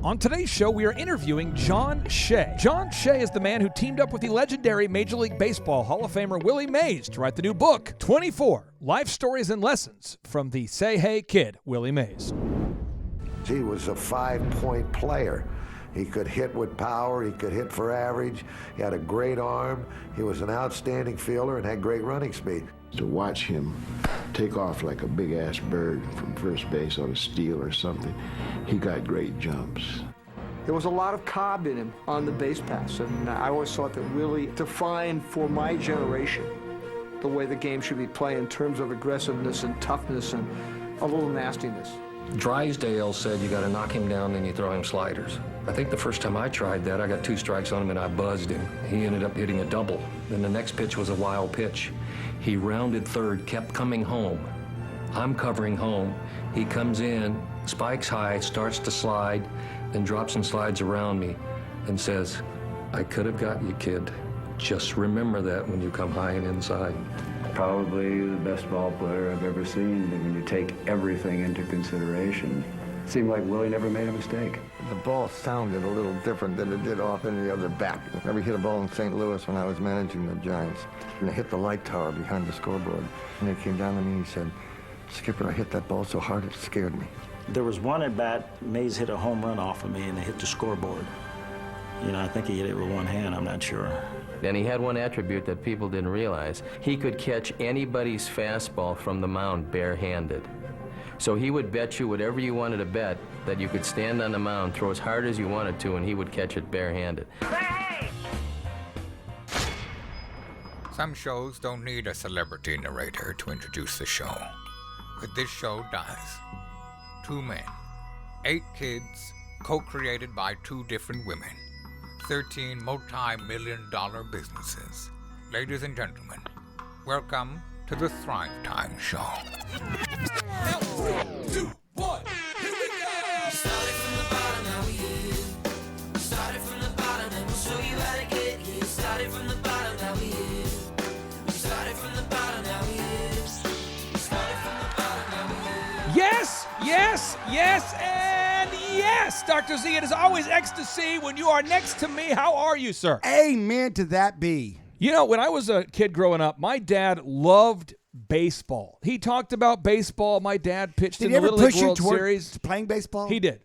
On today's show, we are interviewing John Shea. John Shea is the man who teamed up with the legendary Major League Baseball Hall of Famer Willie Mays to write the new book, 24 Life Stories and Lessons from the Say Hey Kid, Willie Mays. He was a 5-point player. He could hit with power, he could hit for average, he had a great arm, he was an outstanding fielder and had great running speed. To watch him take off like a big-ass bird from first base on a steal or something, he got great jumps. There was a lot of Cobb in him on the base pass, and I always thought that Willie defined for my generation the way the game should be played in terms of aggressiveness and toughness and a little nastiness. Drysdale said you got to knock him down, then you throw him sliders. I think the first time I tried that, I got 2 strikes on him and I buzzed him. He ended up hitting a double. Then the next pitch was a wild pitch. He rounded third, kept coming home. I'm covering home. He comes in, spikes high, starts to slide, then drops and slides around me and says, "I could have got you, kid. Just remember that when you come high and inside." Probably the best ball player I've ever seen when you take everything into consideration. It seemed like Willie never made a mistake. The ball sounded a little different than it did off any other bat. I never hit a ball in St. Louis when I was managing the Giants. And I hit the light tower behind the scoreboard. And he came down to me and he said, "Skipper, I hit that ball so hard it scared me." There was one at bat, Mays hit a home run off of me and it hit the scoreboard. You know, I think he hit it with one hand, I'm not sure. And he had one attribute that people didn't realize. He could catch anybody's fastball from the mound barehanded. So he would bet you whatever you wanted to bet that you could stand on the mound, throw as hard as you wanted to, and he would catch it barehanded. Some shows don't need a celebrity narrator to introduce the show, but this show does. 2 men, 8 kids, co-created by 2 different women, 13 multi-million-dollar businesses. Ladies and gentlemen, welcome to the Thrive Time Show. 3, 2, 1, here we go! Started from the bottom, now we here. Started from the bottom, and we'll show you how to get here. Started from the bottom, now we here. Started from the bottom, now we here. Started from the bottom, now we here. Yes, yes, yes, and yes, Dr. Z. It is always ecstasy when you are next to me. How are you, sir? Amen to that be. You know, when I was a kid growing up, my dad loved baseball. He talked about baseball. My dad pitched in the Little League World Series. Playing baseball? He did.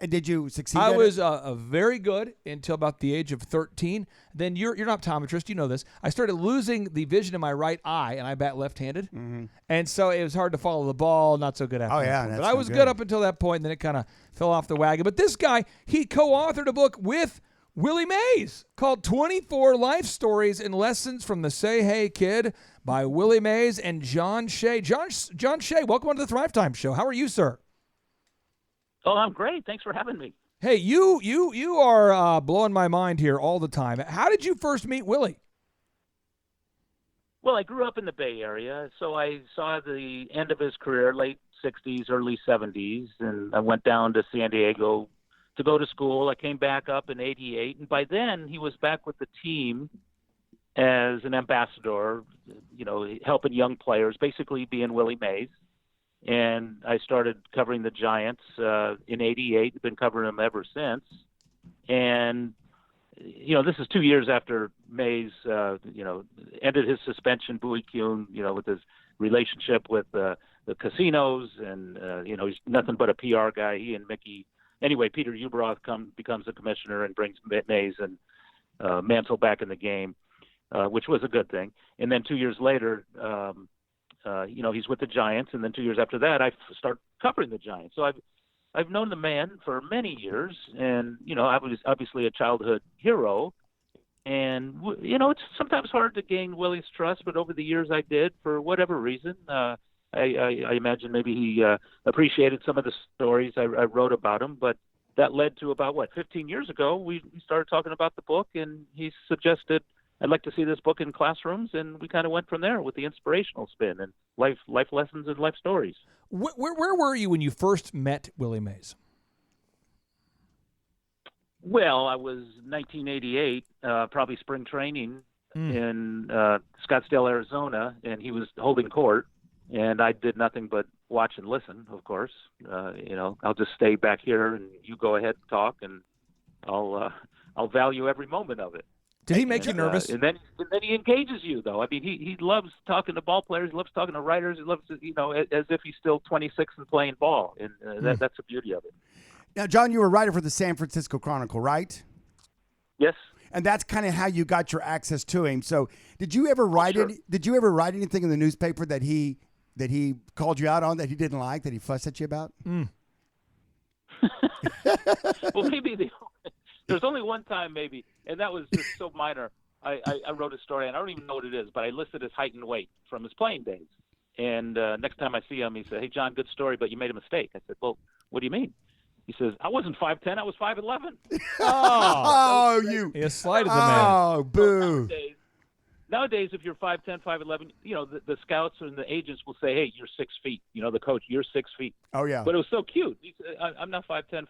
Did you succeed? I was very good until about the age of 13. Then you're an optometrist. You know this. I started losing the vision in my right eye, and I bat left-handed. Mm-hmm. And so it was hard to follow the ball. Not so good after that. Yeah, but I was good up until that point, and then it kind of fell off the wagon. But this guy, he co-authored a book with Willie Mays called 24 Life Stories and Lessons from the Say Hey Kid by Willie Mays and John Shea. John Shea, welcome on to the Thrive Time Show. How are you, sir? Oh, I'm great. Thanks for having me. Hey, you are blowing my mind here all the time. How did you first meet Willie? Well, I grew up in the Bay Area, so I saw the end of his career, late 60s, early 70s, and I went down to San Diego to go to school. I came back up in 88, and by then he was back with the team as an ambassador, you know, helping young players, basically being Willie Mays. And I started covering the Giants in 88, been covering them ever since. And, you know, this is 2 years after Mays, ended his suspension, Bowie Kuhn, with his relationship with the casinos. And, he's nothing but a PR guy. He and Mickey. Anyway, Peter Ueberroth becomes the commissioner and brings Mays and Mansell back in the game, which was a good thing. And then 2 years later, he's with the Giants, and then 2 years after that, I start covering the Giants. So I've known the man for many years, and I was obviously a childhood hero. And it's sometimes hard to gain Willie's trust, but over the years I did for whatever reason. I imagine maybe he appreciated some of the stories I wrote about him, but that led to about 15 years ago we started talking about the book, and he suggested I'd like to see this book in classrooms, and we kind of went from there with the inspirational spin and life lessons and life stories. Where were you when you first met Willie Mays? Well, I was 1988, probably spring training in Scottsdale, Arizona, and he was holding court, and I did nothing but watch and listen, of course. I'll just stay back here and you go ahead and talk, and I'll value every moment of it. Did he make you nervous? And then he engages you, though. I mean, he loves talking to ball players. He loves talking to writers. He loves, as if he's still 26 and playing ball. And that's the beauty of it. Now, John, you were a writer for the San Francisco Chronicle, right? Yes. And that's kind of how you got your access to him. So, did you ever write Did you ever write anything in the newspaper that he called you out on, that he didn't like, that he fussed at you about? Well, maybe there's only one time, maybe, and that was just so minor. I wrote a story, and I don't even know what it is, but I listed his height and weight from his playing days. And next time I see him, he said, "Hey, John, good story, but you made a mistake." I said, "Well, what do you mean?" He says, "I wasn't 5'10", I was 5'11". He slighted the man. Oh, boo. Nowadays, if you're 5'10", 5'11", the scouts and the agents will say, "Hey, you're 6 feet." The coach, "You're 6 feet." Oh, yeah. But it was so cute. He said, I'm not 5'10",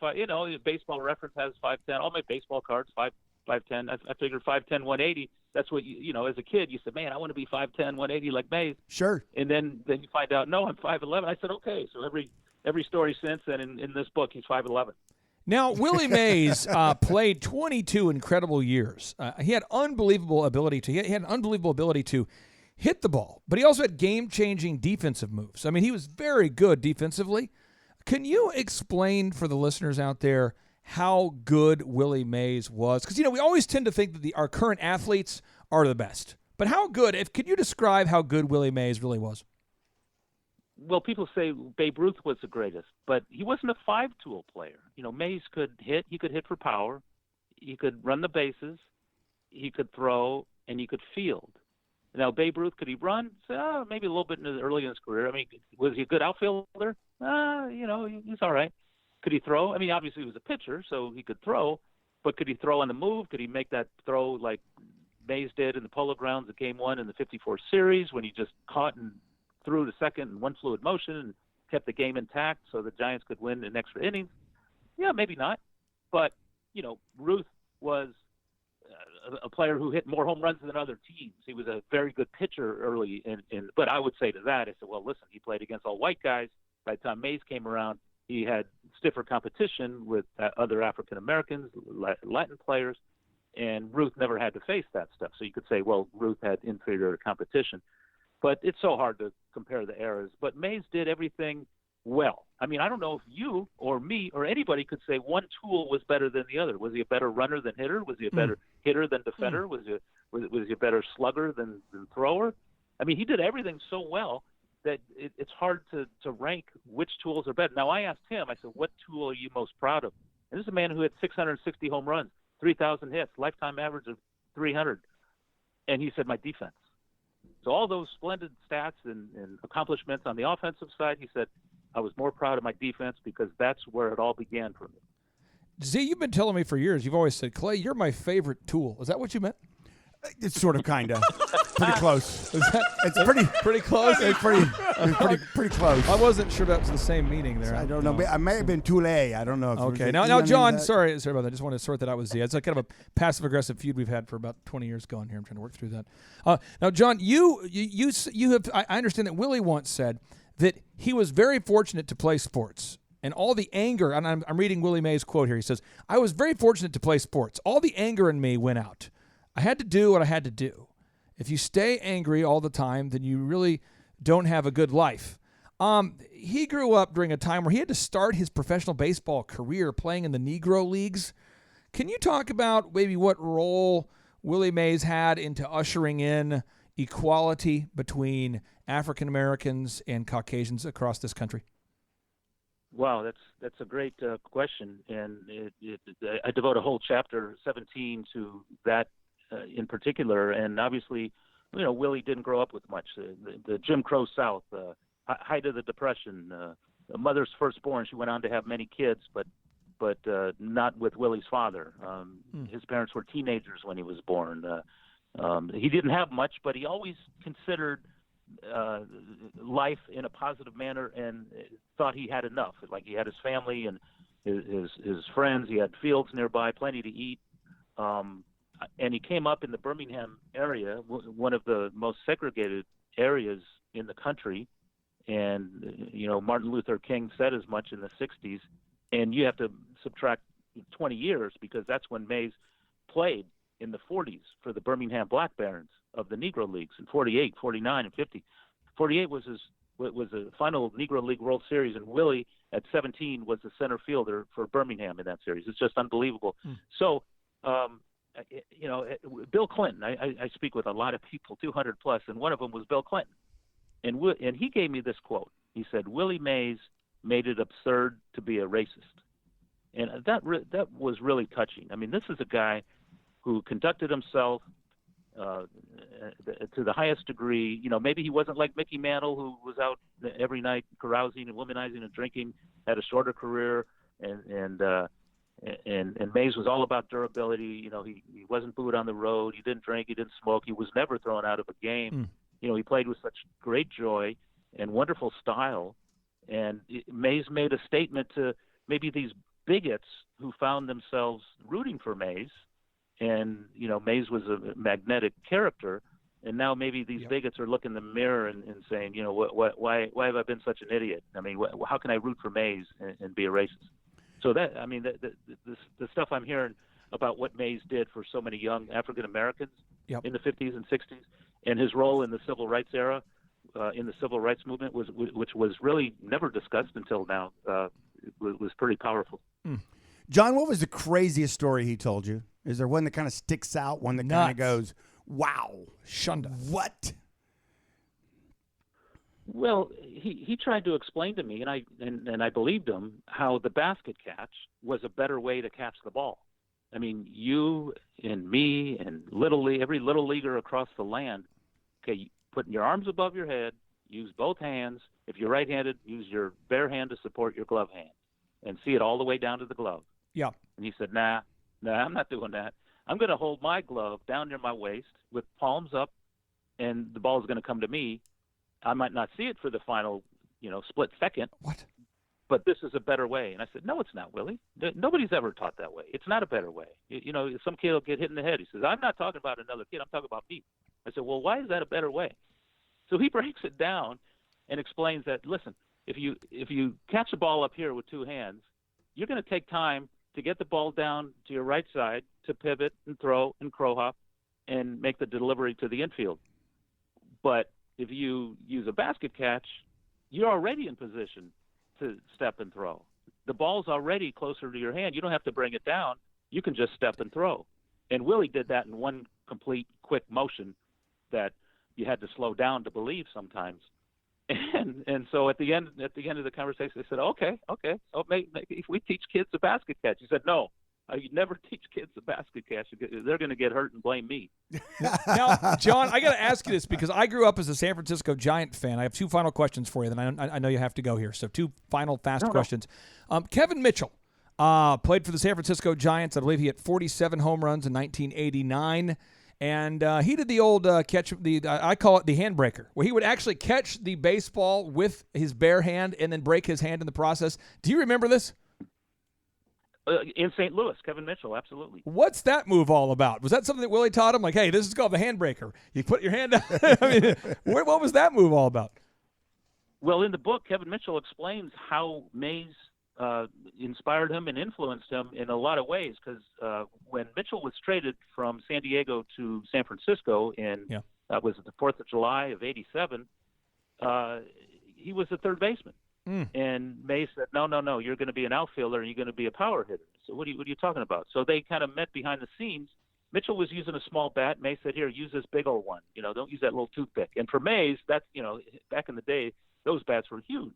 Baseball Reference has 5'10". All my baseball cards, 5'10". I figured 5'10", 180. That's what as a kid, you said, "Man, I want to be 5'10", 180 like Mays." Sure. And then you find out, no, I'm 5'11". I said, okay. So every story since then in this book, he's 5'11". Now, Willie Mays played 22 incredible years. He had unbelievable ability to hit the ball, but he also had game-changing defensive moves. I mean, he was very good defensively. Can you explain for the listeners out there how good Willie Mays was? Because, we always tend to think that our current athletes are the best. But how good, could you describe how good Willie Mays really was? Well, people say Babe Ruth was the greatest, but he wasn't a five-tool player. Mays could hit. He could hit for power. He could run the bases. He could throw, and he could field. Now, Babe Ruth, could he run? So, maybe a little bit early in his career. I mean, was he a good outfielder? He's all right. Could he throw? I mean, obviously he was a pitcher, so he could throw, but could he throw on the move? Could he make that throw like Mays did in the Polo Grounds at Game 1 in the '54 series when he just caught and threw to second in one fluid motion and kept the game intact so the Giants could win in extra innings? Yeah, maybe not. But, Ruth was a player who hit more home runs than other teams. He was a very good pitcher early but I would say to that, I said, well, listen, he played against all white guys. By the time Mays came around, he had stiffer competition with other African Americans, Latin players, and Ruth never had to face that stuff. So you could say, well, Ruth had inferior competition. But it's so hard to compare the eras. But Mays did everything well. I mean, I don't know if you or me or anybody could say one tool was better than the other. Was he a better runner than hitter? Was he a better hitter than defender? Was he a better slugger than thrower? I mean, he did everything so well that it's hard to rank which tools are better. Now, I asked him, I said, what tool are you most proud of? And this is a man who had 660 home runs, 3,000 hits, lifetime average of 300. And he said, my defense. So all those splendid stats and accomplishments on the offensive side, he said, I was more proud of my defense because that's where it all began for me. Z, you've been telling me for years, you've always said, Clay, you're my favorite tool. Is that what you meant? It's sort of, kind of. Pretty close. It's pretty close? It's pretty close. I wasn't sure that's the same meaning there. I don't know. I may have been Toule. I don't know. Okay. Now, John, sorry about that. I just wanted to sort that out with Z. It's like kind of a passive-aggressive feud we've had for about 20 years going here. I'm trying to work through that. Now, John, you have. I understand that Willie once said that he was very fortunate to play sports. And all the anger, and I'm reading Willie Mays' quote here. He says, I was very fortunate to play sports. All the anger in me went out. I had to do what I had to do. If you stay angry all the time, then you really don't have a good life. He grew up during a time where he had to start his professional baseball career playing in the Negro Leagues. Can you talk about maybe what role Willie Mays had into ushering in equality between African Americans and Caucasians across this country? Wow, that's a great question, and I devote a whole chapter 17 to that in particular. And obviously, Willie didn't grow up with much. The Jim Crow South, height of the Depression, the mother's firstborn. She went on to have many kids, but not with Willie's father. His parents were teenagers when he was born. He didn't have much, but he always considered life in a positive manner and thought he had enough. Like he had his family and his friends. He had fields nearby, plenty to eat. And he came up in the Birmingham area, one of the most segregated areas in the country. And, Martin Luther King said as much in the 60s. And you have to subtract 20 years because that's when Mays played in the 40s for the Birmingham Black Barons of the Negro Leagues in 48, 49, and 50. 48 was the final Negro League World Series, and Willie at 17 was the center fielder for Birmingham in that series. It's just unbelievable. So, Bill Clinton, I speak with a lot of people, 200 plus, and one of them was Bill Clinton. And he gave me this quote. He said, Willie Mays made it absurd to be a racist. And that was really touching. I mean, this is a guy who conducted himself to the highest degree. Maybe he wasn't like Mickey Mantle, who was out every night carousing and womanizing and drinking, had a shorter career, and Mays was all about durability. He wasn't booed on the road. He didn't drink. He didn't smoke. He was never thrown out of a game. He played with such great joy and wonderful style. And Mays made a statement to maybe these bigots who found themselves rooting for Mays. And, Mays was a magnetic character. And now maybe these bigots are looking in the mirror and saying, why have I been such an idiot? I mean, how can I root for Mays and be a racist? So the stuff I'm hearing about what Mays did for so many young African Americans in the 50s and 60s, and his role in the civil rights era, in the civil rights movement, which was really never discussed until now, was pretty powerful. John, what was the craziest story he told you? Is there one that kind of sticks out, one that kind of goes, wow, Shunda, what? Well, he tried to explain to me, and I believed him, how the basket catch was a better way to catch the ball. I mean, you and me and every little leaguer across the land, putting your arms above your head, use both hands. If you're right-handed, use your bare hand to support your glove hand and see it all the way down to the glove. Yeah. And he said, nah, I'm not doing that. I'm going to hold my glove down near my waist with palms up, and the ball is going to come to me. I might not see it for the final, split second. What? But this is a better way. And I said, no, it's not, Willie. Nobody's ever taught that way. It's not a better way. Some kid will get hit in the head. He says, I'm not talking about another kid. I'm talking about me. I said, well, why is that a better way? So he breaks it down and explains that, listen, if you catch the ball up here with two hands, you're going to take time to get the ball down to your right side to pivot and throw and crow hop and make the delivery to the infield. But if you use a basket catch, you're already in position to step and throw. The ball's already closer to your hand. You don't have to bring it down. You can just step and throw. And Willie did that in one complete quick motion that you had to slow down to believe sometimes. And so at the end of the conversation, I said, okay. Oh, if we teach kids a basket catch. He said, no, you never teach kids a basket catch. They're going to get hurt and blame me. Now, John, I got to ask you this because I grew up as a San Francisco Giant fan. I have two final questions for you. Then I know you have to go here. So two final fast questions. Kevin Mitchell played for the San Francisco Giants. I believe he hit 47 home runs in 1989. And he did the old catch, I call it the handbreaker, where he would actually catch the baseball with his bare hand and then break his hand in the process. Do you remember this? In St. Louis, Kevin Mitchell, absolutely. What's that move all about? Was that something that Willie taught him? Like, hey, this is called the handbreaker. You put your hand down. I mean, what was that move all about? Well, in the book, Kevin Mitchell explains how Mays inspired him and influenced him in a lot of ways, because when Mitchell was traded from San Diego to San Francisco that was the 4th of July of 87, he was a third baseman. And Mays said, no, you're going to be an outfielder and you're going to be a power hitter. So what are you talking about? So they kind of met behind the scenes. Mitchell was using a small bat. Mays said, here, use this big old one. Don't use that little toothpick. And for Mays, that's, back in the day, those bats were huge.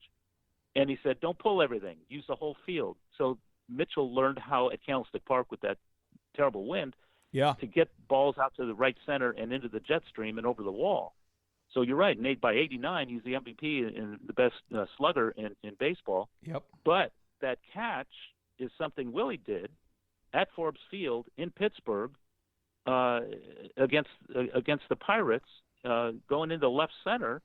And he said, don't pull everything. Use the whole field. So Mitchell learned how at Candlestick Park with that terrible wind to get balls out to the right center and into the jet stream and over the wall. So you're right. And by 89, he's the MVP and the best slugger in baseball. Yep. But that catch is something Willie did at Forbes Field in Pittsburgh against the Pirates going into left center.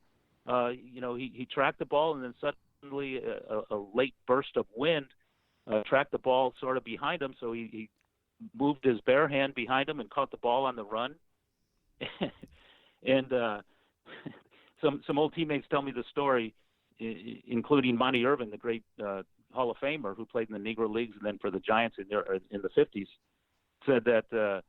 He tracked the ball and then suddenly a late burst of wind tracked the ball sort of behind him. So he moved his bare hand behind him and caught the ball on the run. And some old teammates tell me the story. including Monty Irvin, the great Hall of Famer who played in the Negro Leagues and then for the Giants in the 50s, said that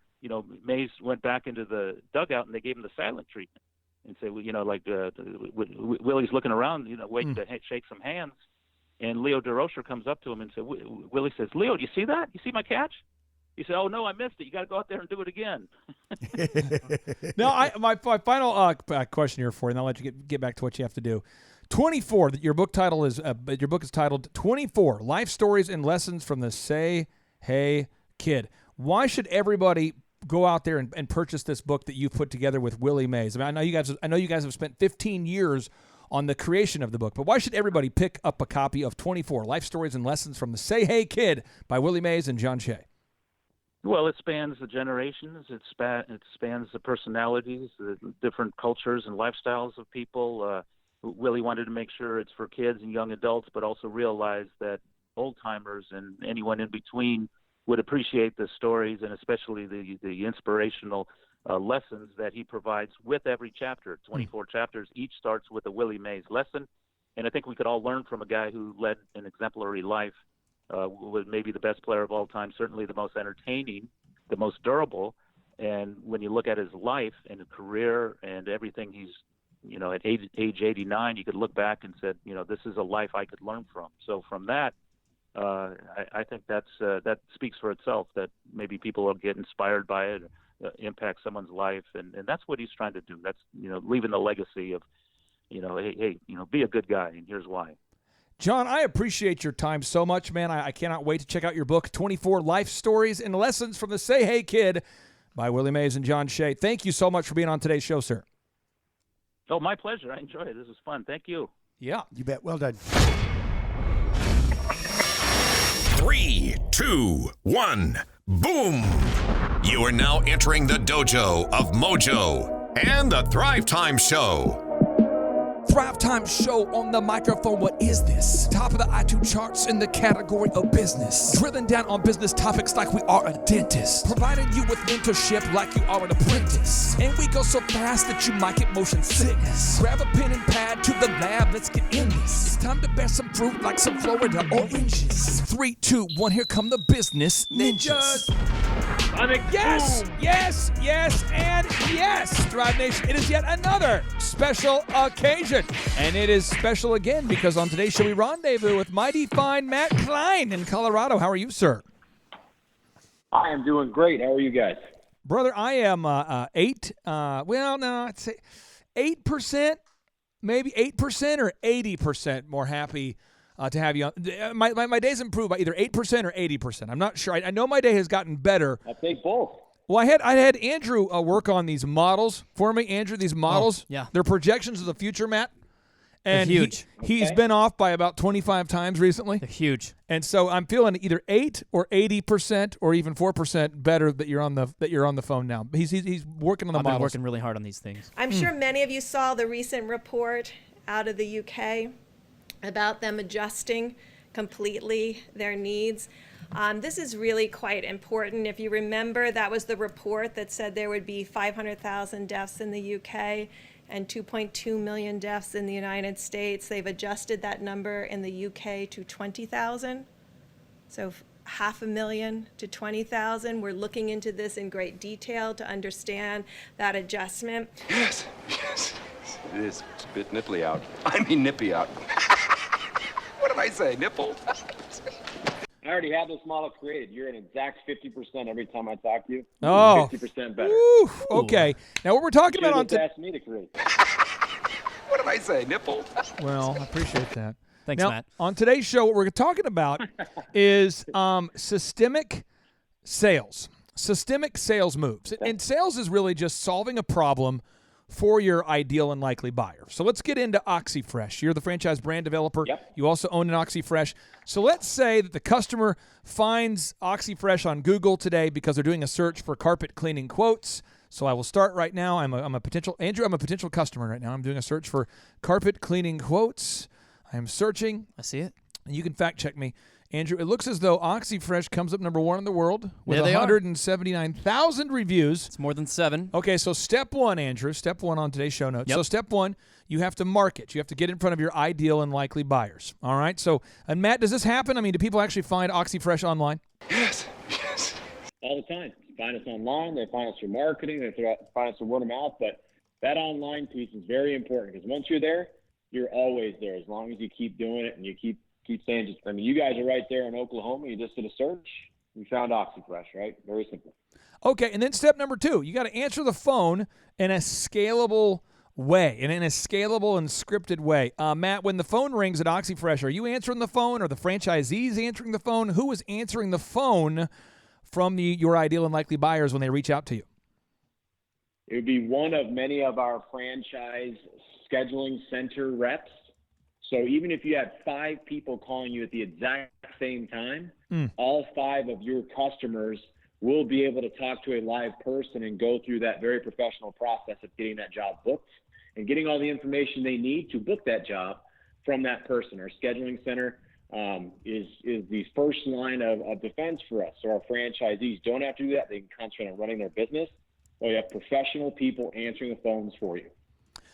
Mays went back into the dugout and they gave him the silent treatment and said, Willie's looking around, waiting to shake some hands, and Leo DeRocher comes up to him and said, Willie says, "Leo, do you see that? You see my catch?" He said, "Oh no, I missed it. You got to go out there and do it again." Now, my final question here for you, and I'll let you get back to what you have to do. 24. Your book is titled 24 Life Stories and Lessons from the Say Hey Kid. Why should everybody go out there and purchase this book that you put together with Willie Mays? I mean, I know you guys have spent 15 years on the creation of the book, but why should everybody pick up a copy of 24 Life Stories and Lessons from the Say Hey Kid by Willie Mays and John Shea? Well, it spans the generations. It spans the personalities, the different cultures and lifestyles of people. Willie wanted to make sure it's for kids and young adults, but also realize that old-timers and anyone in between would appreciate the stories and especially the inspirational lessons that he provides with every chapter. 24 chapters. Each starts with a Willie Mays lesson. And I think we could all learn from a guy who led an exemplary life, was maybe the best player of all time, certainly the most entertaining, the most durable. And when you look at his life and his career and everything he's, at age 89, you could look back and said, this is a life I could learn from. So from that, I think that speaks for itself, that maybe people will get inspired by it, impact someone's life. And that's what he's trying to do. That's, leaving the legacy of, hey, be a good guy. And here's why. John, I appreciate your time so much, man. I cannot wait to check out your book, 24 Life Stories and Lessons from the Say Hey Kid by Willie Mays and John Shea. Thank you so much for being on today's show, sir. Oh, my pleasure. I enjoyed it. This was fun. Thank you. Yeah. You bet. Well done. 3, 2, 1, boom! You are now entering the dojo of Mojo and the Thrive Time Show. Thrive Time Show on the microphone. What is this? Top of the iTunes charts in the category of business. Drilling down on business topics like we are a dentist. Providing you with mentorship like you are an apprentice. And we go so fast that you might get motion sickness. Grab a pen and pad to the lab. Let's get in this. It's time to bear some fruit like some Florida oranges. 3, 2, 1. Here come the business ninjas. Yes, yes, yes, and yes, Thrive Nation. It is yet another special occasion. And it is special again because on today's show we rendezvous with mighty fine Matt Klein in Colorado. How are you, sir? I am doing great. How are you guys? Brother, I am 8. I'd say 8%, maybe 8% or 80% more happy to have you on. My day's improved by either 8% or 80%. I'm not sure. I know my day has gotten better. I think both. Well, I had Andrew work on these models for me. Andrew, these models, yeah. They're projections of the future, Matt. And they're huge. He's been off by about 25 times recently. They're huge. And so I'm feeling either 8 or 80% or even 4% better that you're on the phone now. He's working on the models. I've been working really hard on these things. I'm sure many of you saw the recent report out of the UK about them adjusting completely their needs. This is really quite important. If you remember, that was the report that said there would be 500,000 deaths in the UK and 2.2 million deaths in the United States. They've adjusted that number in the UK to 20,000. So 500,000 to 20,000. We're looking into this in great detail to understand that adjustment. Yes. It is. It's a bit nipply out. I mean nippy out. What did I say, nipple? I already have this model created. You're an exact 50% every time I talk to you. Oh. 50% better. Woo, okay. Now what we're talking about on today. Asked me to create. What did I say, nipple? Well, I appreciate that. Thanks, now, Matt. On today's show, what we're talking about is systemic sales. Systemic sales moves. And sales is really just solving a problem for your ideal and likely buyer. So let's get into OxyFresh. You're the franchise brand developer. Yep. You also own an OxyFresh. So let's say that the customer finds OxyFresh on Google today because they're doing a search for carpet cleaning quotes. So I will start right now. I'm a potential customer right now. I'm doing a search for carpet cleaning quotes. I am searching. I see it. And you can fact check me. Andrew, it looks as though OxyFresh comes up number 1 in the world with Yeah, they are. 179,000 reviews. It's more than 7. Okay, so step 1, Andrew, step 1 on today's show notes. Yep. So step 1, you have to market. You have to get in front of your ideal and likely buyers. All right? So, and Matt, does this happen? I mean, do people actually find OxyFresh online? Yes, yes. All the time. They find us online. They find us through marketing. They find us through word of mouth. But that online piece is very important because once you're there, you're always there as long as you keep doing it and you keep saying just, I mean, you guys are right there in Oklahoma. You just did a search. You found OxyFresh, right? Very simple. Okay, and then step number 2, you got to answer the phone in a scalable way, and in a scalable and scripted way. Matt, when the phone rings at OxyFresh, are you answering the phone or the franchisees answering the phone? Who is answering the phone from your ideal and likely buyers when they reach out to you? It would be one of many of our franchise scheduling center reps. So even if you had 5 people calling you at the exact same time, all 5 of your customers will be able to talk to a live person and go through that very professional process of getting that job booked and getting all the information they need to book that job from that person. Our scheduling center is the first line of defense for us. So our franchisees don't have to do that. They can concentrate on running their business. Well, you have professional people answering the phones for you.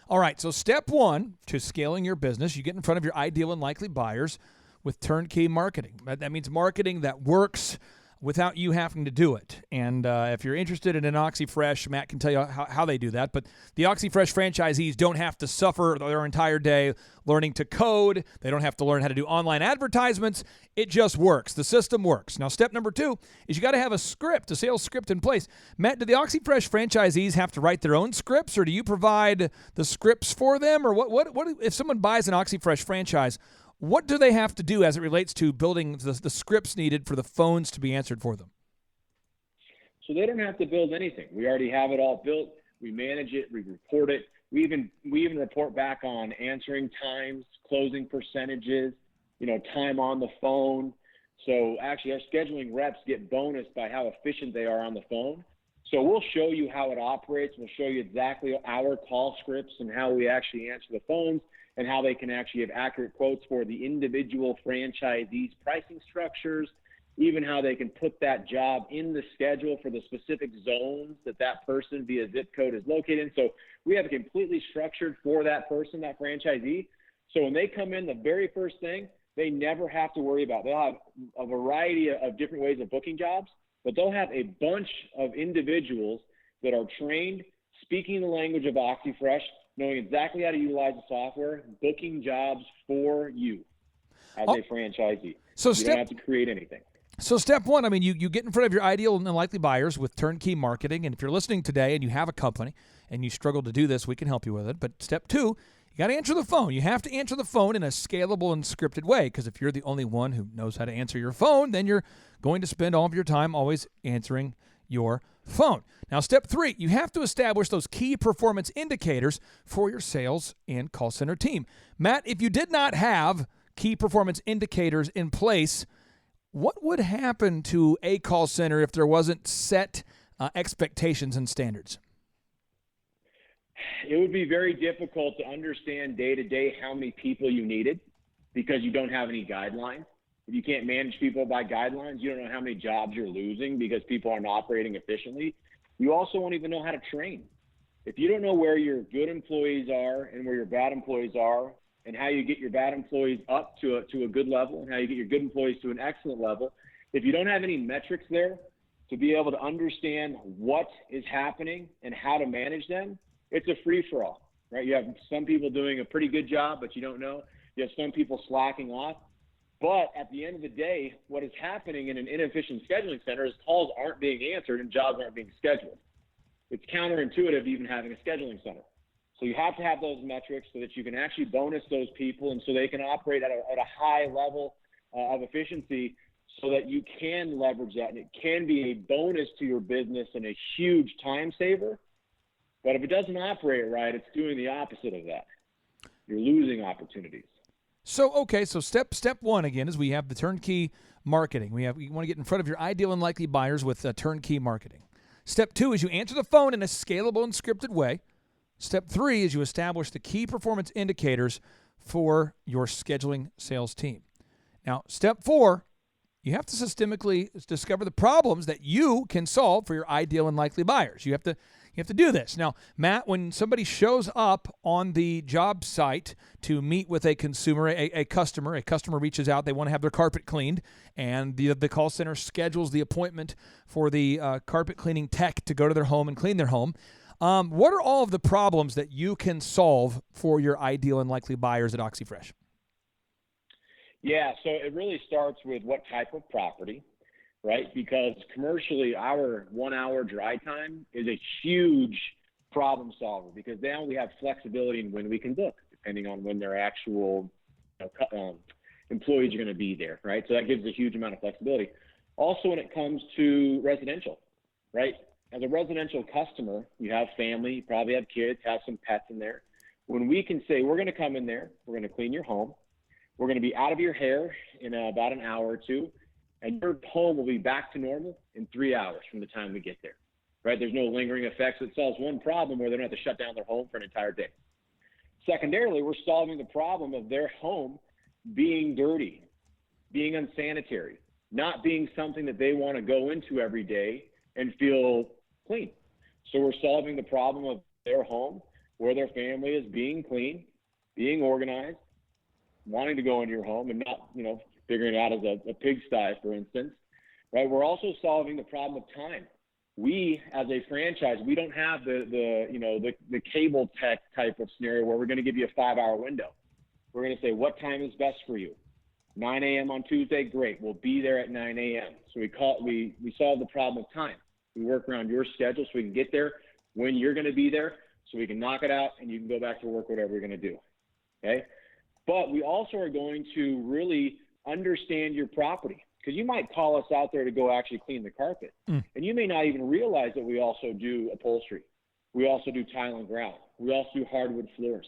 All right, so step 1 to scaling your business, you get in front of your ideal and likely buyers with turnkey marketing. That means marketing that works without you having to do it. And if you're interested in an OxyFresh, Matt can tell you how they do that. But the OxyFresh franchisees don't have to suffer their entire day learning to code. They don't have to learn how to do online advertisements. It just works. The system works. Now, step number 2 is you got to have a script, a sales script in place. Matt, do the OxyFresh franchisees have to write their own scripts, or do you provide the scripts for them? Or what if someone buys an OxyFresh franchise, what do they have to do as it relates to building the scripts needed for the phones to be answered for them? So they don't have to build anything. We already have it all built. We manage it. We report it. We even report back on answering times, closing percentages, time on the phone. So actually our scheduling reps get bonused by how efficient they are on the phone. So we'll show you how it operates. We'll show you exactly our call scripts and how we actually answer the phones, and how they can actually have accurate quotes for the individual franchisees' pricing structures, even how they can put that job in the schedule for the specific zones that person via zip code is located in. So we have it completely structured for that person, that franchisee. So when they come in, the very first thing, they never have to worry about. They'll have a variety of different ways of booking jobs, but they'll have a bunch of individuals that are trained, speaking the language of OxyFresh, knowing exactly how to utilize the software, booking jobs for you as a franchisee. So you don't have to create anything. So step 1, I mean, you get in front of your ideal and likely buyers with turnkey marketing. And if you're listening today and you have a company and you struggle to do this, we can help you with it. But step 2, you got to answer the phone. You have to answer the phone in a scalable and scripted way, because if you're the only one who knows how to answer your phone, then you're going to spend all of your time always answering your phone. Now, step 3, you have to establish those key performance indicators for your sales and call center team. Matt, if you did not have key performance indicators in place, what would happen to a call center if there wasn't set expectations and standards? It would be very difficult to understand day to day how many people you needed, because you don't have any guidelines. If you can't manage people by guidelines, you don't know how many jobs you're losing because people aren't operating efficiently. You also won't even know how to train. If you don't know where your good employees are and where your bad employees are, and how you get your bad employees up to a good level, and how you get your good employees to an excellent level, if you don't have any metrics there to be able to understand what is happening and how to manage them, it's a free-for-all, right? You have some people doing a pretty good job, but you don't know. You have some people slacking off. But at the end of the day, what is happening in an inefficient scheduling center is calls aren't being answered and jobs aren't being scheduled. It's counterintuitive even having a scheduling center. So you have to have those metrics so that you can actually bonus those people, and so they can operate at a high level of efficiency, so that you can leverage that, and it can be a bonus to your business and a huge time saver. But if it doesn't operate right, it's doing the opposite of that. You're losing opportunities. So step 1 again is we have the turnkey marketing. We want to get in front of your ideal and likely buyers with turnkey marketing. Step 2 is you answer the phone in a scalable and scripted way. Step 3 is you establish the key performance indicators for your scheduling sales team. Now, step 4 you have to systemically discover the problems that you can solve for your ideal and likely buyers. You have to do this. Now, Matt, when somebody shows up on the job site to meet with a consumer, a customer reaches out, they want to have their carpet cleaned, and the call center schedules the appointment for the carpet cleaning tech to go to their home and clean their home. What are all of the problems that you can solve for your ideal and likely buyers at OxyFresh? Yeah, so it really starts with what type of property, right? Because commercially, our 1 hour dry time is a huge problem solver because now we have flexibility in when we can book, depending on when their actual employees are going to be there, right? So that gives a huge amount of flexibility. Also, when it comes to residential, right? As a residential customer, you have family, you probably have kids, have some pets in there. When we can say, we're going to come in there, we're going to clean your home, we're going to be out of your hair in about an hour or two, and your home will be back to normal in 3 hours from the time we get there, right? There's no lingering effects. It solves one problem where they don't have to shut down their home for an entire day. Secondarily, we're solving the problem of their home being dirty, being unsanitary, not being something that they want to go into every day and feel clean. So we're solving the problem of their home where their family is being clean, being organized, wanting to go into your home and not, figuring it out as a pigsty, for instance, right? We're also solving the problem of time. We, as a franchise, we don't have the cable tech type of scenario where we're going to give you a 5-hour window. We're going to say, what time is best for you? 9 a.m. on Tuesday, great. We'll be there at 9 a.m. So we solve the problem of time. We work around your schedule so we can get there when you're going to be there, so we can knock it out and you can go back to work, whatever you're going to do. Okay? But we also are going to really understand your property, because you might call us out there to go actually clean the carpet. And you may not even realize that we also do upholstery. We also do tile and grout. We also do hardwood floors.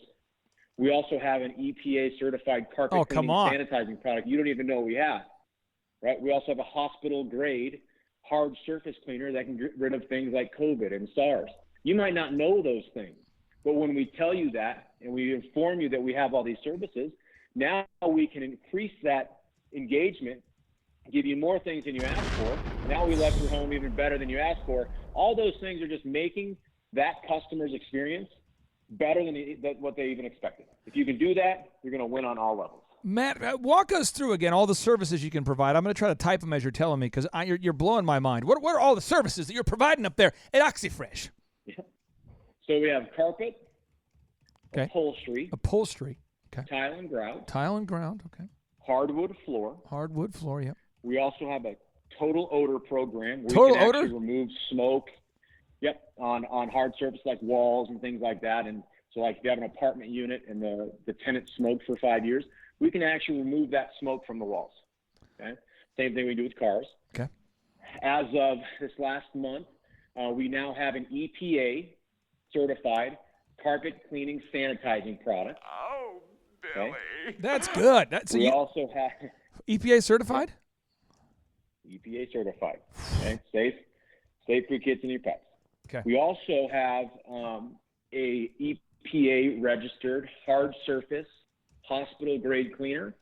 We also have an EPA certified carpet cleaning sanitizing product you don't even know we have, right? We also have a hospital grade hard surface cleaner that can get rid of things like COVID and SARS. You might not know those things, but when we tell you that and we inform you that we have all these services, now we can increase that engagement, give you more things than you asked for. Now we left your home even better than you asked for. All those things are just making that customer's experience better than what they even expected. If you can do that, you're going to win on all levels. Matt, walk us through again all the services you can provide. I'm going to try to type them as you're telling me because you're blowing my mind. What are all the services that you're providing up there at OxyFresh? Yeah. So we have carpet, upholstery, okay. Tile and grout, okay. Hardwood floor, yep. We also have a total odor program where total we can odor? actually remove smoke, on hard surfaces like walls and things like that. And so like if you have an apartment unit and the tenant smoked for 5 years, we can actually remove that smoke from the walls. Okay. Same thing we do with cars. Okay. As of this last month, we now have an EPA certified carpet cleaning sanitizing product. Oh, Billy. Okay. That's good. We also have EPA certified? EPA certified. Okay. Safe for your kids and your pets. Okay. We also have a EPA registered hard surface hospital grade cleaner,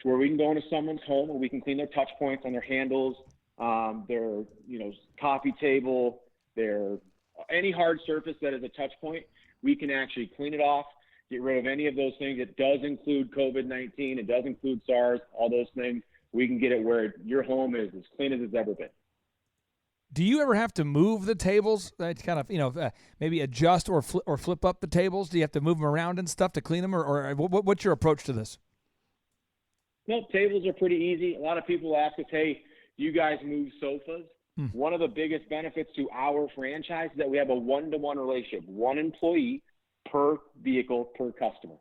to where we can go into someone's home and we can clean their touch points on their handles, their coffee table, their any hard surface that is a touch point. We can actually clean it off, get rid of any of those things. It does include COVID-19. It does include SARS, all those things. We can get it where your home is as clean as it's ever been. Do you ever have to move the tables, kind of, maybe adjust or flip up the tables? Do you have to move them around and stuff to clean them, or what's your approach to this? No, tables are pretty easy. A lot of people ask us, hey, do you guys move sofas? One of the biggest benefits to our franchise is that we have a one-to-one relationship, one employee per vehicle per customer.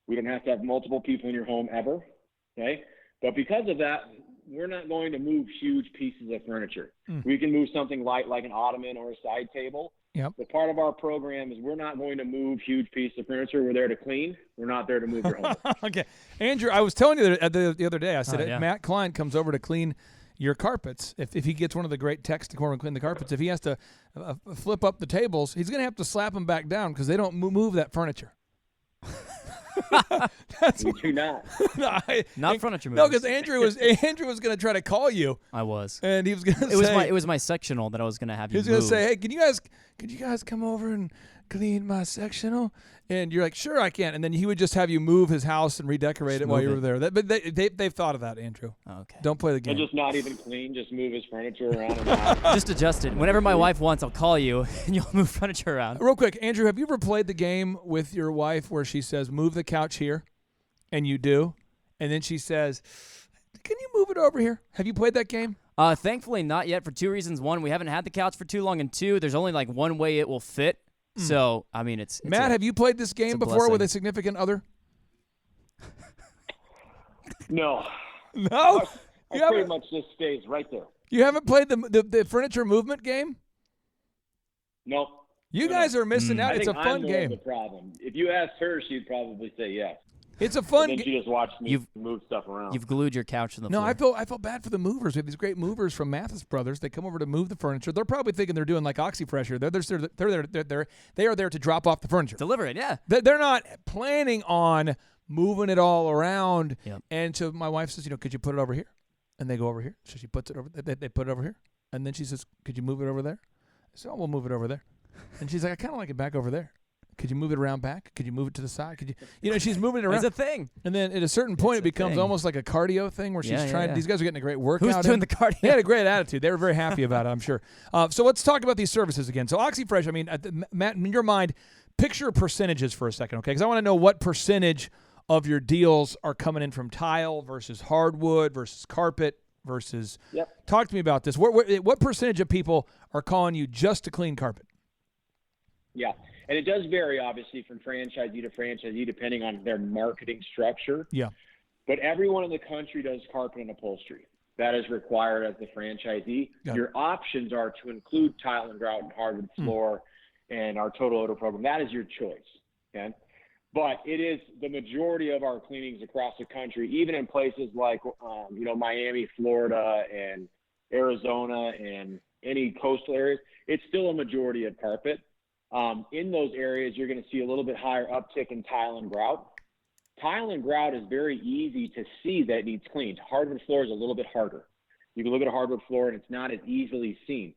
We don't have to have multiple people in your home ever, okay? But because of that, we're not going to move huge pieces of furniture. We can move something light like an ottoman or a side table. Yep. But part of our program is we're not going to move huge pieces of furniture. We're there to clean. We're not there to move your home. Okay. Andrew, I was telling you the other day, I said, yeah. Matt Klein comes over to clean your carpets. If he gets one of the great techs to come over and clean the carpets, if he has to flip up the tables, he's going to have to slap them back down because they don't move that furniture. That's You do not. Not furniture No, movers. because Andrew was going to try to call you. I was. And he was going to say It was my sectional that I was going to have he you was going to move. say, hey, could you guys come over and clean my sectional? And you're like, sure, I can. And then he would just have you move his house and redecorate it while you were there. But they've thought of that, Andrew. Okay. Don't play the game. And just not even clean, just move his furniture around. And Just adjust it. Whenever my wife wants, I'll call you, and you'll move furniture around. Real quick, Andrew, have you ever played the game with your wife where she says, move the couch here, and you do, and then she says, can you move it over here? Have you played that game? Thankfully, not yet for two reasons. One, we haven't had the couch for too long, and two, there's only like one way it will fit. So, I mean, it's Matt, have you played this game before with a significant other? No. No? I pretty much just stays right there. You haven't played the furniture movement game? Nope. You guys are missing out. I It's a think fun I'm more game. of the problem. If you asked her, she'd probably say yes. It's a fun game. Then she just watched me move stuff around. You've glued your couch to the No, floor. I felt bad for the movers. We have these great movers from Mathis Brothers. They come over to move the furniture. They're probably thinking they're doing like OxyFresh here. They are there to drop off the furniture. Deliver it, yeah. They're not planning on moving it all around. Yep. And so my wife says, could you put it over here? And they go over here. So she puts it over. They put it over here. And then she says, could you move it over there? I said, we'll move it over there. And she's like, I kind of like it back over there. Could you move it around back? Could you move it to the side? Could you, she's moving it around. It's a thing. And then at a certain point, it becomes almost like a cardio thing where she's trying. These guys are getting a great workout. Who's doing the cardio? They had a great attitude. They were very happy about it, I'm sure. So let's talk about these services again. So OxyFresh, I mean, Matt, in your mind, picture percentages for a second, okay? Because I want to know what percentage of your deals are coming in from tile versus hardwood versus carpet versus. Yep. Talk to me about this. What percentage of people are calling you just to clean carpet? Yeah. And it does vary, obviously, from franchisee to franchisee, depending on their marketing structure. Yeah. But everyone in the country does carpet and upholstery. That is required as the franchisee. Your options are to include tile and grout and hardwood floor and our total odor program. That is your choice. Okay. But it is the majority of our cleanings across the country, even in places like, Miami, Florida, and Arizona, and any coastal areas. It's still a majority of carpet. In those areas, you're going to see a little bit higher uptick in tile and grout. Tile and grout is very easy to see that it needs cleaned. Hardwood floor is a little bit harder. You can look at a hardwood floor and it's not as easily seen,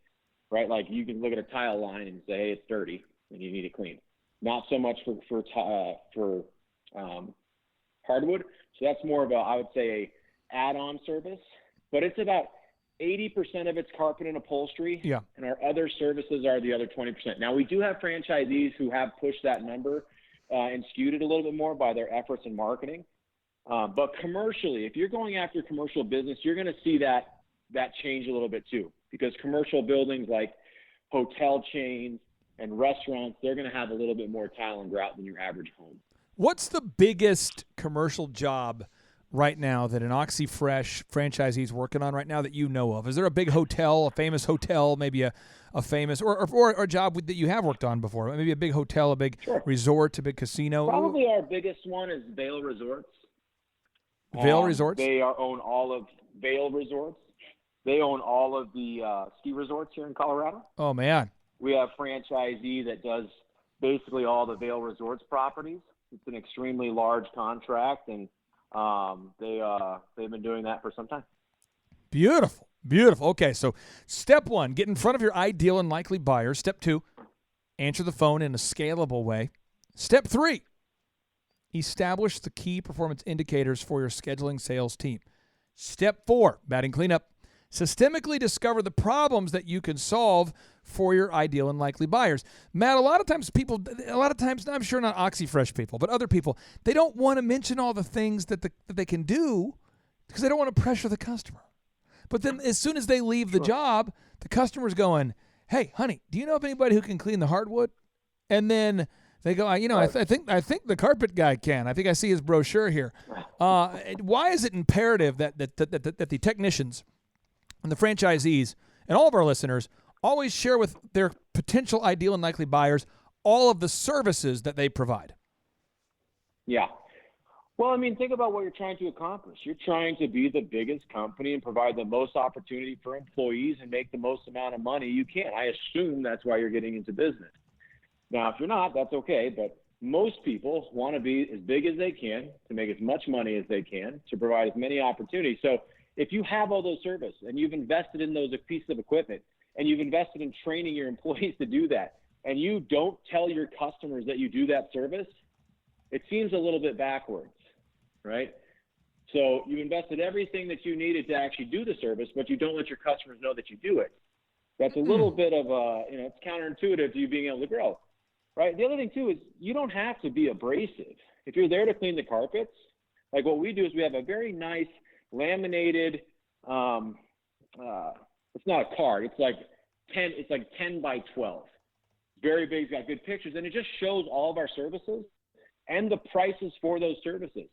right? Like you can look at a tile line and say, hey, it's dirty and you need it cleaned. Not so much for hardwood. So that's more of I would say, a add-on service. But it's about 80% of it's carpet and upholstery. Yeah. And our other services are the other 20%. Now, we do have franchisees who have pushed that number and skewed it a little bit more by their efforts in marketing. But commercially, if you're going after commercial business, you're going to see that change a little bit too. Because commercial buildings like hotel chains and restaurants, they're going to have a little bit more tile and grout than your average home. What's the biggest commercial job right now that an OxyFresh franchisee is working on right now that you know of? Is there a big hotel, a famous hotel, maybe a famous or a job that you have worked on before? Maybe a big hotel, a big resort, a big casino? Probably our biggest one is Vail Resorts. Vail Resorts? They own all of Vail Resorts. They own all of the ski resorts here in Colorado. Oh, man. We have a franchisee that does basically all the Vail Resorts properties. It's an extremely large contract, and they've been doing that for some time. Beautiful. Beautiful. Okay, so step one, get in front of your ideal and likely buyers. Step two, answer the phone in a scalable way. Step three, establish the key performance indicators for your scheduling sales team. Step four, batting cleanup. Systemically discover the problems that you can solve for your ideal and likely buyers. Matt, a lot of times, I'm sure not OxyFresh people, but other people, they don't want to mention all the things that they can do because they don't want to pressure the customer. But then as soon as they leave the job, the customer's going, hey, honey, do you know of anybody who can clean the hardwood? And then they go, I think the carpet guy can. I think I see his brochure here. Why is it imperative that the technicians and the franchisees and all of our listeners always share with their potential ideal and likely buyers all of the services that they provide? Yeah. Well, I mean, think about what you're trying to accomplish. You're trying to be the biggest company and provide the most opportunity for employees and make the most amount of money you can. I assume that's why you're getting into business. Now, if you're not, that's okay, but most people want to be as big as they can to make as much money as they can to provide as many opportunities. So if you have all those services and you've invested in those pieces of equipment and you've invested in training your employees to do that, and you don't tell your customers that you do that service, it seems a little bit backwards, right? So you invested everything that you needed to actually do the service, but you don't let your customers know that you do it. That's a little bit of it's counterintuitive to you being able to grow, right? The other thing too is you don't have to be abrasive. If you're there to clean the carpets, like what we do is we have a very nice laminated, it's not a card, it's like 10 by 12. Very big, it's got good pictures, and it just shows all of our services and the prices for those services.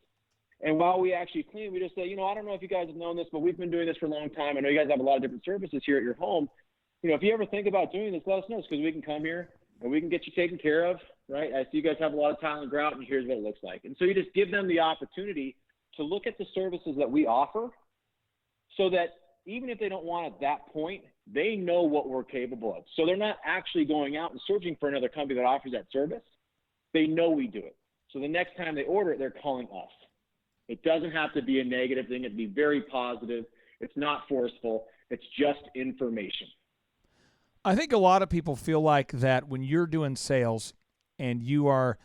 And while we actually clean, we just say, I don't know if you guys have known this, but we've been doing this for a long time. I know you guys have a lot of different services here at your home. If you ever think about doing this, let us know, because we can come here and we can get you taken care of, right? I see you guys have a lot of tile and grout, and here's what it looks like. And so you just give them the opportunity to look at the services that we offer so that even if they don't want at that point, they know what we're capable of. So they're not actually going out and searching for another company that offers that service. They know we do it. So the next time they order it, they're calling us. It doesn't have to be a negative thing. It'd be very positive. It's not forceful. It's just information. I think a lot of people feel like that when you're doing sales and you are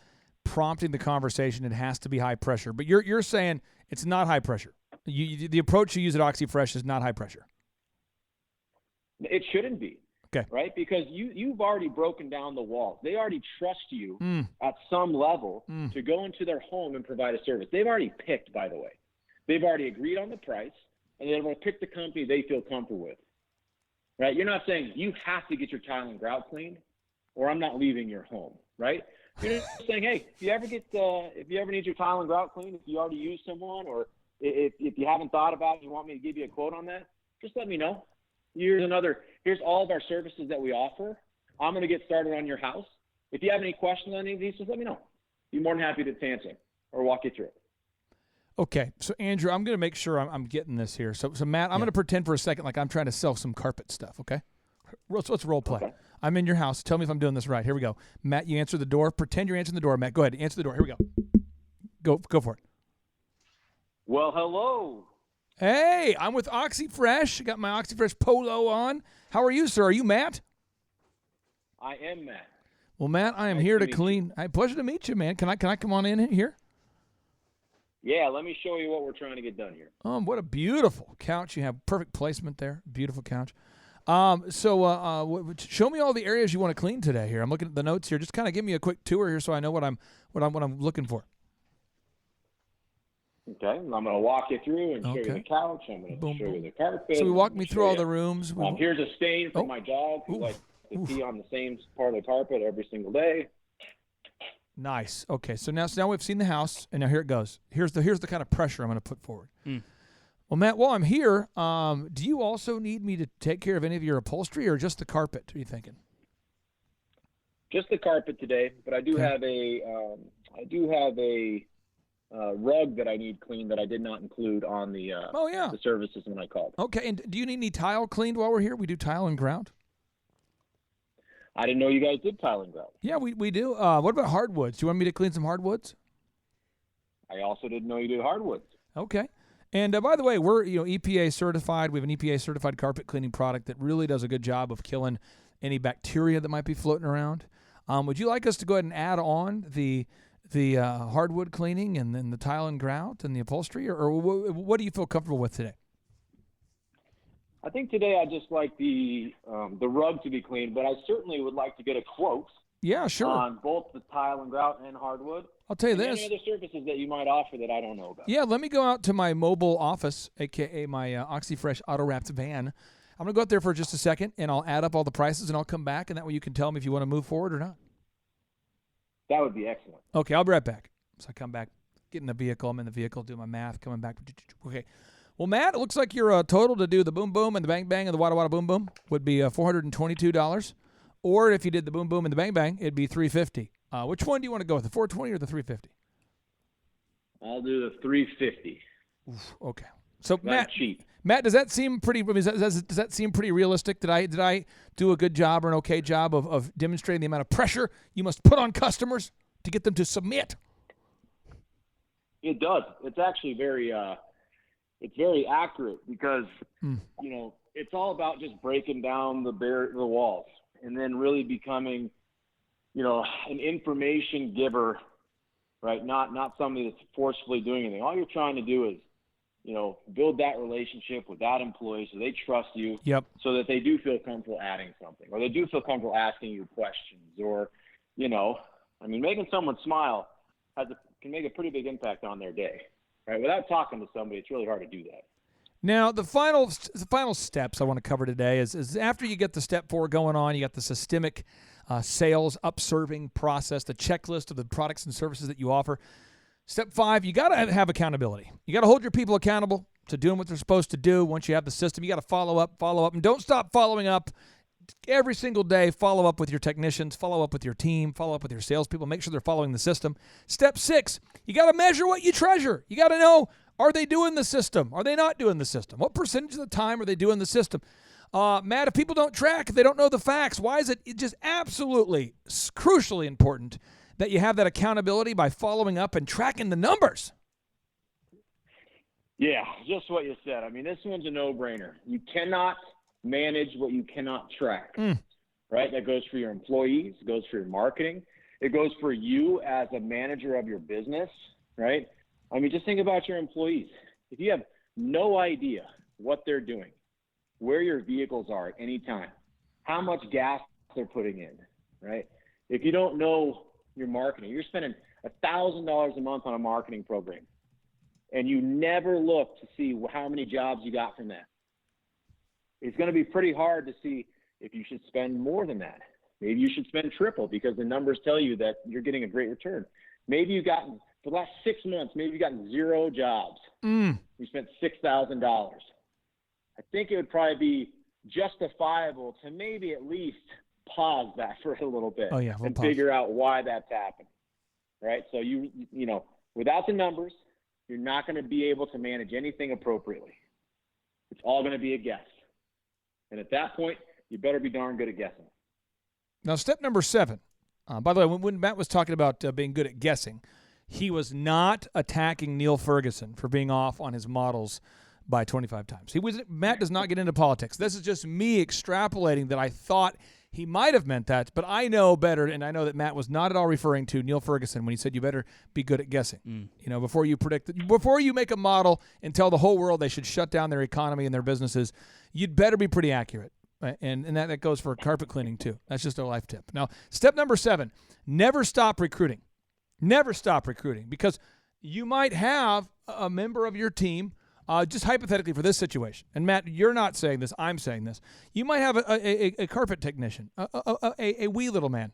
prompting the conversation, it has to be high pressure. But you're saying it's not high pressure. The approach you use at OxyFresh is not high pressure. It shouldn't be. Okay. Right? Because you've already broken down the walls. They already trust you at some level to go into their home and provide a service. They've already picked, by the way. They've already agreed on the price, and they're going to pick the company they feel comfortable with. Right? You're not saying you have to get your tile and grout cleaned, or I'm not leaving your home. Right? You're just saying, hey, if you ever need your tile and grout cleaned, if you already use someone, or if you haven't thought about it, you want me to give you a quote on that, just let me know. Here's all of our services that we offer. I'm going to get started on your house. If you have any questions on any of these, just let me know. Be more than happy to answer or walk you through it. Okay. So, Andrew, I'm going to make sure I'm getting this here. So Matt, I'm going to pretend for a second like I'm trying to sell some carpet stuff, okay? Let's role play. Okay. I'm in your house. Tell me if I'm doing this right. Here we go. Matt, you answer the door. Pretend you're answering the door, Matt. Go ahead. Answer the door. Here we go. Go for it. Well, hello. Hey, I'm with OxyFresh. I got my OxyFresh polo on. How are you, sir? Are you Matt? I am Matt. Well, Matt, I am here to clean. Pleasure to meet you, man. Can I come on in here? Yeah, let me show you what we're trying to get done here. What a beautiful couch you have. Perfect placement there. Beautiful couch. Show me all the areas you want to clean today here. I'm looking at the notes here. Just kind of give me a quick tour here so I know what I'm looking for. Okay, I'm going to walk you through and show you the couch. I'm going to show you the carpet. So we walk me through all the rooms. Here's a stain from my dog who likes to pee on the same part of the carpet every single day. Nice. Okay, so now we've seen the house, and now here it goes. Here's the kind of pressure I'm going to put forward. Well, Matt, while I'm here, do you also need me to take care of any of your upholstery or just the carpet? What are you thinking? Just the carpet today, but I do have a rug that I need cleaned that I did not include on the the services when I called. Okay, and do you need any tile cleaned while we're here? We do tile and grout. I didn't know you guys did tile and grout. Yeah, we do. What about hardwoods? Do you want me to clean some hardwoods? I also didn't know you did hardwoods. Okay. And by the way, we're EPA certified. We have an EPA certified carpet cleaning product that really does a good job of killing any bacteria that might be floating around. Would you like us to go ahead and add on the hardwood cleaning and then the tile and grout and the upholstery, or what do you feel comfortable with today? I think today I just like the rug to be cleaned, but I certainly would like to get a quote. Yeah, sure. On both the tile and grout and hardwood. I'll tell you this. Any other services that you might offer that I don't know about? Yeah, let me go out to my mobile office, a.k.a. my OxyFresh auto-wrapped van. I'm going to go out there for just a second, and I'll add up all the prices, and I'll come back, and that way you can tell me if you want to move forward or not. That would be excellent. Okay, I'll be right back. So I come back, get in the vehicle. I'm in the vehicle, doing my math, coming back. Okay. Well, Matt, it looks like your total to do the boom boom and the bang bang and the wada wada boom boom would be $422. Or if you did the boom boom and the bang bang, it'd be $350. Which one do you want to go with, the $420 or the $350? I'll do the $350. Okay. So Not cheap. Matt, does that seem pretty? Does that seem pretty realistic? Did I do a good job or an okay job of demonstrating the amount of pressure you must put on customers to get them to submit. It does. It's actually very accurate because, it's all about just breaking down the walls and then really becoming, an information giver, right? Not somebody that's forcefully doing anything. All you're trying to do is, build that relationship with that employee so they trust you. Yep. So that they do feel comfortable adding something, or they do feel comfortable asking you questions, or, making someone smile can make a pretty big impact on their day, right? Without talking to somebody, it's really hard to do that. Now, the final steps I want to cover today is after you get the step 4 going on, you got the systemic sales upserving process, the checklist of the products and services that you offer. Step 5, you got to have accountability. You got to hold your people accountable to doing what they're supposed to do. Once you have the system, you got to follow up, and don't stop following up. Every single day, follow up with your technicians, follow up with your team, follow up with your salespeople. Make sure they're following the system. Step 6, you got to measure what you treasure. You got to know, are they doing the system? Are they not doing the system? What percentage of the time are they doing the system? Matt, if people don't track, if they don't know the facts, why is it just absolutely crucially important that you have that accountability by following up and tracking the numbers? Yeah, just what you said. This one's a no-brainer. You cannot manage what you cannot track, right? That goes for your employees, it goes for your marketing, it goes for you as a manager of your business, right? Just think about your employees. If you have no idea what they're doing, where your vehicles are at any time, how much gas they're putting in, right? If you don't know your marketing, you're spending $1,000 a month on a marketing program, and you never look to see how many jobs you got from that. It's going to be pretty hard to see if you should spend more than that. Maybe you should spend triple because the numbers tell you that you're getting a great return. Maybe you've gotten, for the last 6 months, maybe you've gotten 0 jobs. You spent $6,000. I think it would probably be justifiable to maybe at least pause that for a little bit and figure out why that's happened, right? So without the numbers, you're not going to be able to manage anything appropriately. It's all going to be a guess. And at that point, you better be darn good at guessing. Now, step number 7. By the way, when Matt was talking about being good at guessing, he was not attacking Neil Ferguson for being off on his models by 25 times. Matt does not get into politics. This is just me extrapolating that I thought he might have meant that, but I know better, and I know that Matt was not at all referring to Neil Ferguson when he said you better be good at guessing. Before you before you make a model and tell the whole world they should shut down their economy and their businesses, you'd better be pretty accurate. Right? And that goes for carpet cleaning too. That's just a life tip. Now, step number 7, never stop recruiting. Never stop recruiting, because you might have a member of your team, just hypothetically for this situation, and Matt, you're not saying this, I'm saying this. You might have a carpet technician, a wee little man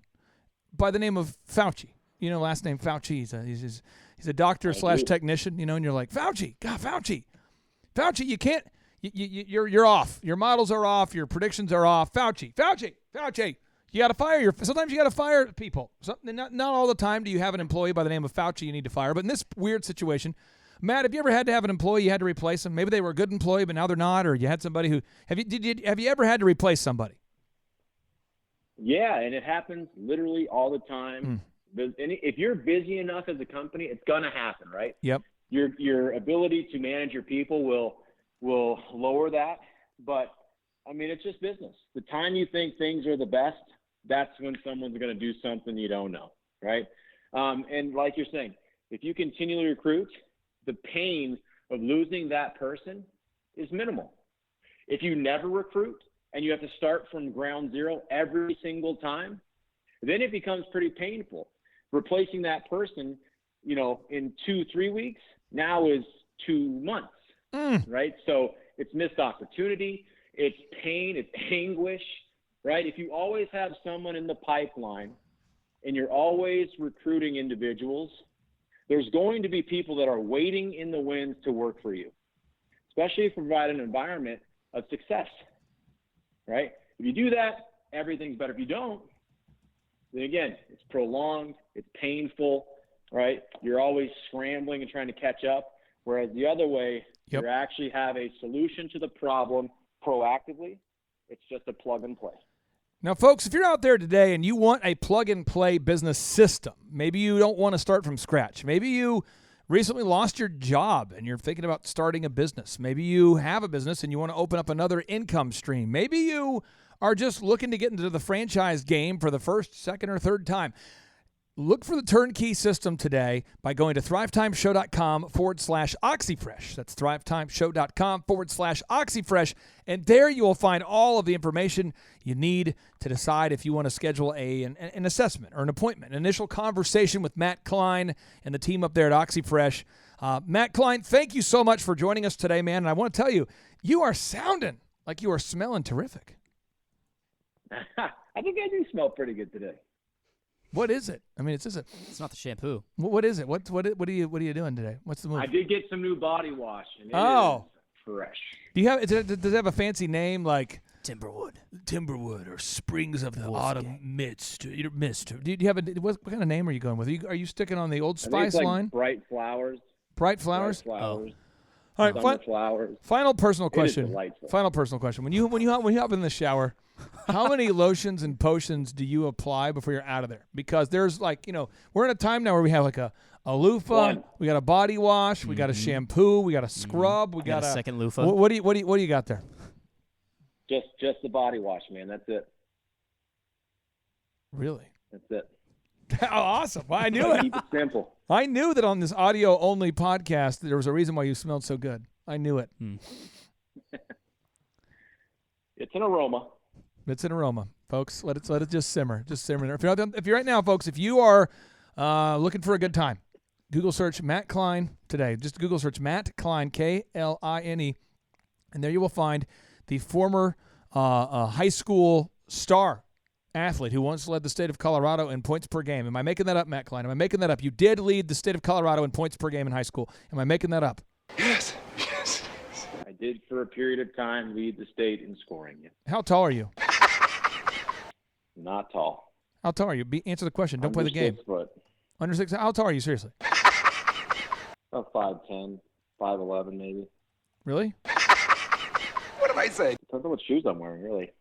by the name of Fauci. Last name Fauci. He's a doctor / technician, and you're like, Fauci, you can't, you're off. Your models are off. Your predictions are off. Fauci. You got to fire sometimes you got to fire people. Not all the time do you have an employee by the name of Fauci you need to fire, but in this weird situation, Matt, have you ever had to have an employee you had to replace them? Maybe they were a good employee, but now they're not, or you had somebody who have you ever had to replace somebody? Yeah, and it happens literally all the time. If you're busy enough as a company, it's gonna happen, right? Yep. Your ability to manage your people will lower that, but it's just business. The time you think things are the best, that's when someone's gonna do something you don't know, right? And like you're saying, if you continually recruit, the pain of losing that person is minimal. If you never recruit and you have to start from ground zero every single time, then it becomes pretty painful. Replacing that person, in 2-3 weeks now is 2 months, right? So it's missed opportunity, it's pain, it's anguish, right? If you always have someone in the pipeline and you're always recruiting individuals, there's going to be people that are waiting in the wings to work for you, especially if you provide an environment of success, right? If you do that, everything's better. If you don't, then again, it's prolonged, it's painful, right? You're always scrambling and trying to catch up, whereas the other way, you actually have a solution to the problem proactively. It's just a plug and play. Now, folks, if you're out there today and you want a plug-and-play business system, maybe you don't want to start from scratch. Maybe you recently lost your job and you're thinking about starting a business. Maybe you have a business and you want to open up another income stream. Maybe you are just looking to get into the franchise game for the first, second, or third time. Look for the turnkey system today by going to thrivetimeshow.com/oxyfresh. That's thrivetimeshow.com/oxyfresh. And there you will find all of the information you need to decide if you want to schedule an assessment or an appointment, an initial conversation with Matt Klein and the team up there at OxyFresh. Matt Klein, thank you so much for joining us today, man. And I want to tell you, you are sounding like you are smelling terrific. I think I do smell pretty good today. What is it? I mean, it's not the shampoo. What is it? What are you doing today? What's the move? I did get some new body wash, and it is fresh. Do you have? Does it have a fancy name like Timberwood, or Springs of the Wolf Autumn Mist? Do you have what kind of name are you going with? Are you sticking on the Old Spice line? Bright flowers. Bright flowers. Flowers. All right. Flowers. Final personal question. Delightful. Final personal question. When you hop in the shower, how many lotions and potions do you apply before you're out of there? Because there's we're in a time now where we have like a loofah, we got a body wash, we got a shampoo, we got a scrub, we got a second loofah. What do you got there? Just the body wash, man. That's it. Really? That's it. Awesome. Well, I knew it. Keep it simple. I knew that on this audio only podcast there was a reason why you smelled so good. I knew it. It's an aroma. It's an aroma, folks. Let it just simmer. Just simmer. If you're right now, folks, if you are looking for a good time, Google search Matt Klein today. Just Google search Matt Klein, Kline, and there you will find the former high school star athlete who once led the state of Colorado in points per game. Am I making that up, Matt Klein? Am I making that up? You did lead the state of Colorado in points per game in high school. Am I making that up? Yes. I did for a period of time lead the state in scoring. How tall are you? Not tall. How tall are you? Answer the question. Don't play the game. 6 foot. Under 6. How tall are you? Seriously? About 5'10", 5'11", maybe. Really? What am I saying? Depends on what shoes I'm wearing, really.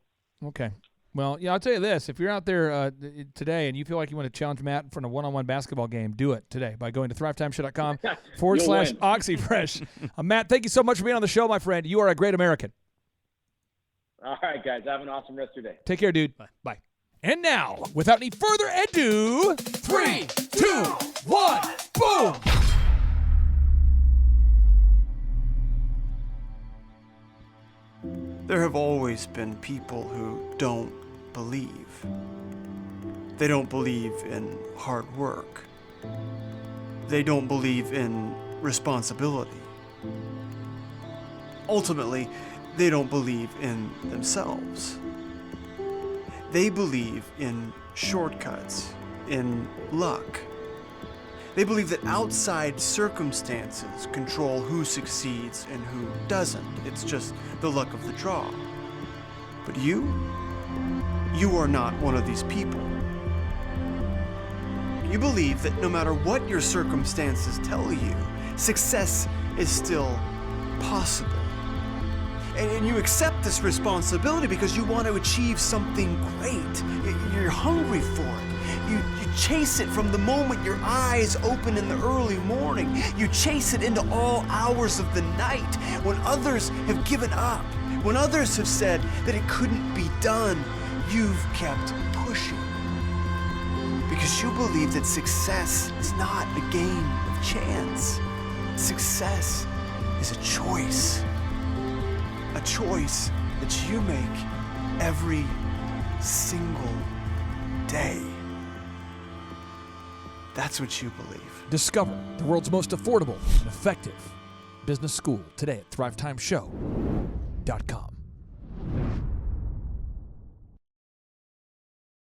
Okay. Well, yeah, I'll tell you this. If you're out there today and you feel like you want to challenge Matt for a one-on-one basketball game, do it today by going to thrivetimeshow.com/OxyFresh. Matt, thank you so much for being on the show, my friend. You are a great American. All right, guys. Have an awesome rest of your day. Take care, dude. Bye. And now, without any further ado, 3, 2, 1, boom! There have always been people who don't believe. They don't believe in hard work. They don't believe in responsibility. Ultimately, they don't believe in themselves. They believe in shortcuts, in luck. They believe that outside circumstances control who succeeds and who doesn't. It's just the luck of the draw. But you are not one of these people. You believe that no matter what your circumstances tell you, success is still possible. And you accept this responsibility because you want to achieve something great. You're hungry for it. You chase it from the moment your eyes open in the early morning. You chase it into all hours of the night when others have given up, when others have said that it couldn't be done. You've kept pushing because you believe that success is not a game of chance. Success is a choice that you make every single day. That's what you believe. Discover the world's most affordable and effective business school today at thrivetimeshow.com.